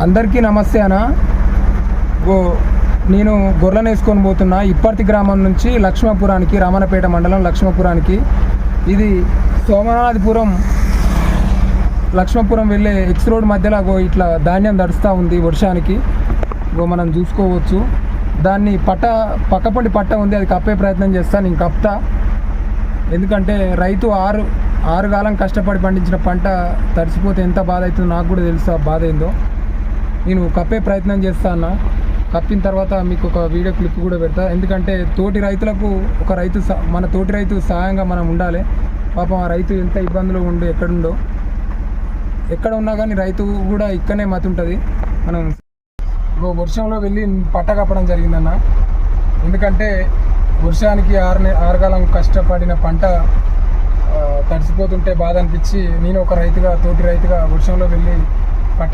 అందరికీ నమస్తే అన్న. నేను గొర్రెలను వేసుకొని పోతున్నా ఇప్పర్తి గ్రామం నుంచి లక్ష్మపురానికి, రామన్నపేట మండలం లక్ష్మపురానికి. ఇది సోమనాథపురం లక్ష్మపురం వెళ్ళే ఎక్స్ రోడ్ మధ్యలో ఇట్లా ధాన్యం తడుస్తూ ఉంది వర్షానికి. మనం చూసుకోవచ్చు. దాన్ని పక్కపొంటి పట్ట ఉంది, అది కప్పే ప్రయత్నం చేస్తా. నేను కప్తా, ఎందుకంటే రైతు ఆరు కాలం కష్టపడి పండించిన పంట తడిసిపోతే ఎంత బాధ అవుతుందో నాకు కూడా తెలుసు. ఆ బాధ ఏందో నేను కప్పే ప్రయత్నం చేస్తా అన్న. కప్పిన తర్వాత మీకు ఒక వీడియో క్లిప్ కూడా పెడతా. ఎందుకంటే తోటి రైతులకు మన తోటి రైతు సహాయంగా మనం ఉండాలి. పాపం ఆ రైతు ఎంత ఇబ్బందులు ఉండి ఎక్కడ ఉన్నా కానీ రైతు కూడా ఇక్కడనే మతి ఉంటుంది. మనం వర్షంలో వెళ్ళి పట్ట కప్పడం జరిగిందన్న. ఎందుకంటే వర్షానికి ఆరుగాలం కష్టపడిన పంట తడిసిపోతుంటే బాధ అనిపించి నేను ఒక తోటి రైతుగా వర్షంలో వెళ్ళి